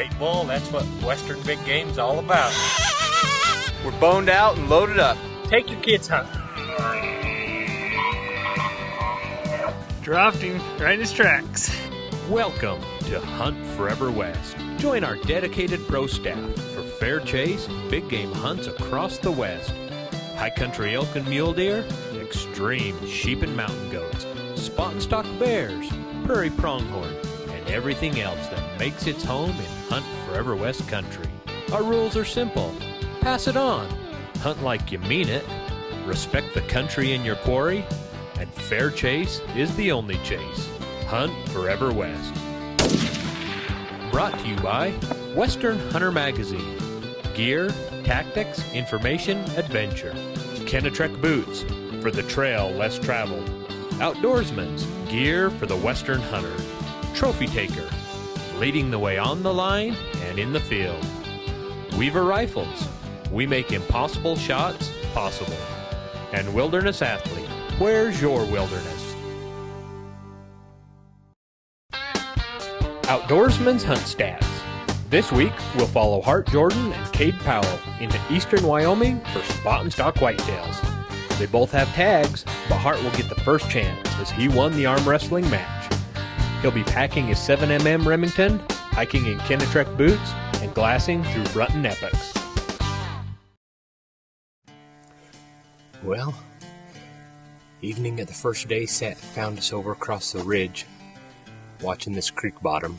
Great bull, that's what Western big game's all about. We're boned out and loaded up. Take your kids hunting. Dropped him right in his tracks. Welcome to HuntForeverWest. Join our dedicated pro staff for fair chase, big game hunts across the West. High country elk and mule deer, extreme sheep and mountain goats, spot and stock bears, prairie pronghorn, and everything else that makes its home in Hunt Forever West country. Our rules are simple. Pass it on. Hunt like you mean it. Respect the country in your quarry. And fair chase is the only chase. Hunt Forever West. Brought to you by Western Hunter Magazine. Gear, tactics, information, adventure. Kenetrek boots for the trail less traveled. Outdoorsman's gear for the Western hunter. Trophy taker, leading the way on the line and in the field. Weaver rifles, we make impossible shots possible. And Wilderness Athlete, where's your wilderness? Outdoorsman's Hunt Stats. This week, we'll follow Hart Jordan and Cade Powell into eastern Wyoming for spot and stock whitetails. They both have tags, but Hart will get the first chance as he won the arm wrestling match. He'll be packing his 7mm Remington, hiking in Kenetrek boots, and glassing through Brunton epochs. Well, evening of the first day found us over across the ridge, watching this creek bottom.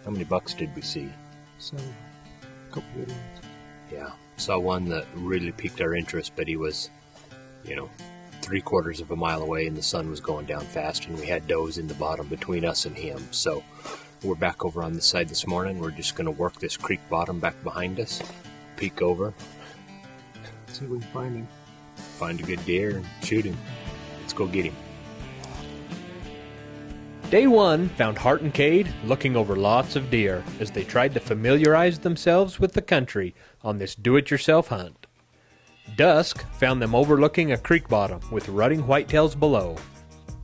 How many bucks did we see? So, a couple good ones. Yeah, saw one that really piqued our interest, but he was, 3/4 of a mile away and the sun was going down fast and we had does in the bottom between us and him. So we're back over on this side this morning. We're just going to work this creek bottom back behind us, peek over, See if we can find him. find a good deer and shoot him. Let's go get him. Day one found Hart and Cade looking over lots of deer as they tried to familiarize themselves with the country on this do-it-yourself hunt. Dusk found them overlooking a creek bottom with rutting whitetails below.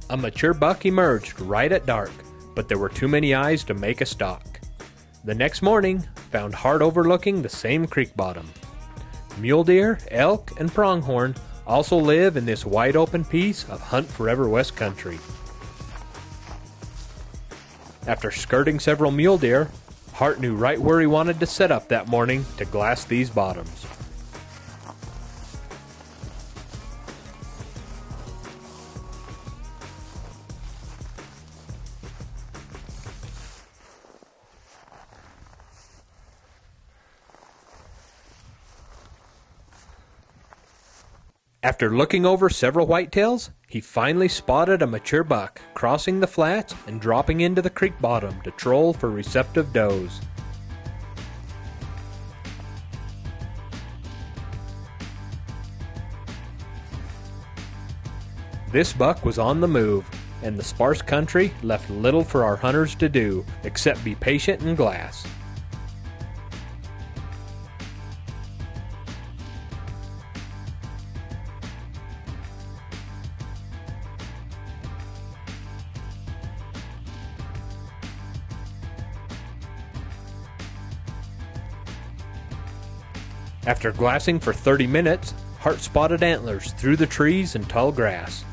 A mature buck emerged right at dark, but there were too many eyes to make a stalk. The next morning found Hart overlooking the same creek bottom. Mule deer, elk, and pronghorn also live in this wide open piece of Hunt Forever West country. After skirting several mule deer, Hart knew right where he wanted to set up that morning to glass these bottoms. After looking over several whitetails, he finally spotted a mature buck crossing the flats and dropping into the creek bottom to troll for receptive does. This buck was on the move, and the sparse country left little for our hunters to do except be patient and glass. After glassing for 30 minutes, Hart spotted antlers through the trees and tall grass.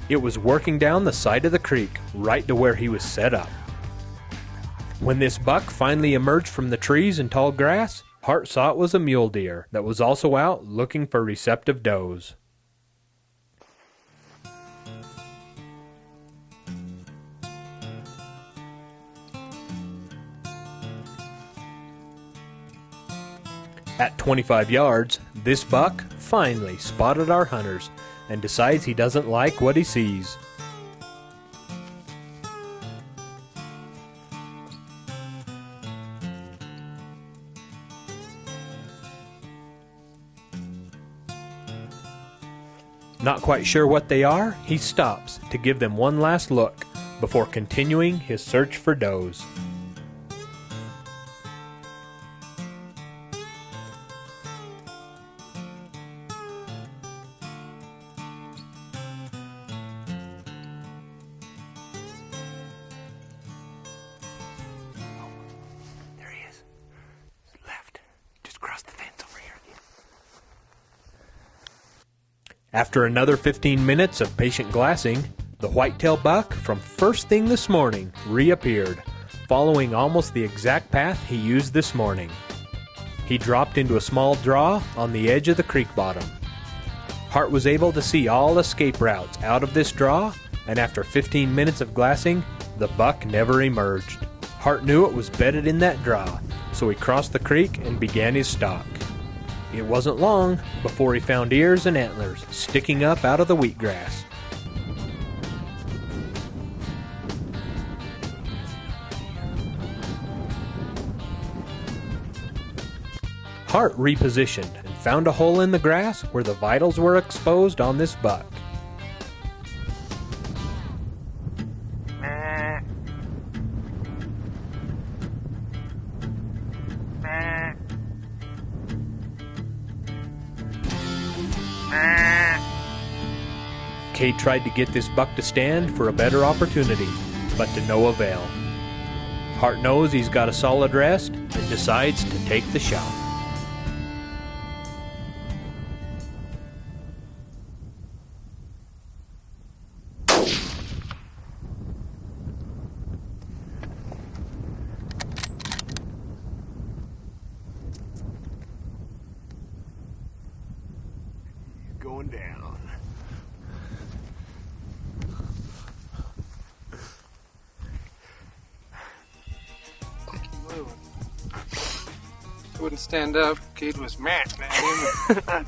It was working down the side of the creek, right to where he was set up. When this buck finally emerged from the trees and tall grass, Hart saw it was a mule deer that was also out looking for receptive does. At 25 yards, this buck finally spotted our hunters and decides he doesn't like what he sees. Not quite sure what they are, he stops to give them one last look before continuing his search for does. After another 15 minutes of patient glassing, the whitetail buck from first thing this morning reappeared, following almost the exact path he used this morning. He dropped into a small draw on the edge of the creek bottom. Hart was able to see all escape routes out of this draw, and after 15 minutes of glassing, the buck never emerged. Hart knew it was bedded in that draw, so he crossed the creek and began his stalk. It wasn't long before he found ears and antlers sticking up out of the wheatgrass. Hart repositioned and found a hole in the grass where the vitals were exposed on this buck. Cade tried to get this buck to stand for a better opportunity, but to no avail. Hart knows he's got a solid rest and decides to take the shot. Going down. Wouldn't stand up. Cade was mad at him.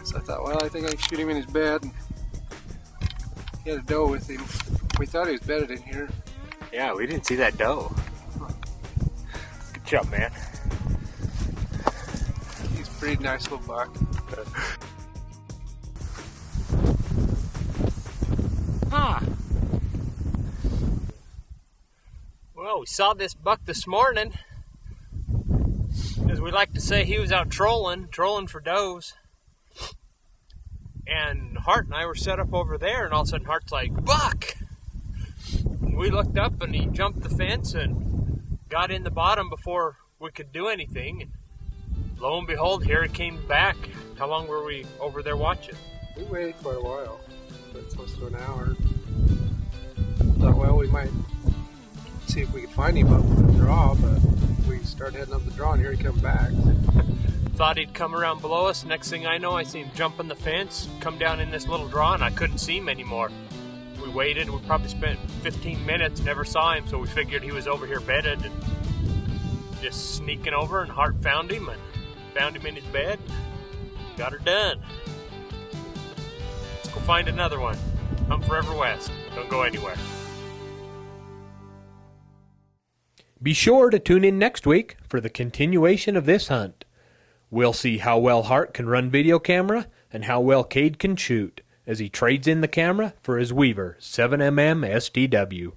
So I thought, well, I think I can shoot him in his bed. And he had a doe with him. We thought he was bedded in here. Yeah, we didn't see that doe. Good job, man. He's a pretty nice little buck. Huh. Well, we saw this buck this morning. As we like to say, he was out trolling for does. And Hart and I were set up over there, and all of a sudden Hart's like, "Buck!" And we looked up, and he jumped the fence and got in the bottom before we could do anything. And lo and behold, here he came back. How long were we over there watching? We waited for a while. But close to an hour. Thought, well, we might see if we could find him up the draw, but we started heading up the draw, and here he come back. Thought he'd come around below us. Next thing I know, I see him jumping the fence, come down in this little draw, and I couldn't see him anymore. We waited. We probably spent 15 minutes, never saw him, so we figured he was over here bedded and just sneaking over, and Hart found him in his bed. Got her done. Let's go find another one. HuntForeverWest. Don't go anywhere. Be sure to tune in next week for the continuation of this hunt. We'll see how well Hart can run video camera and how well Cade can shoot as he trades in the camera for his Weaver 7mm STW.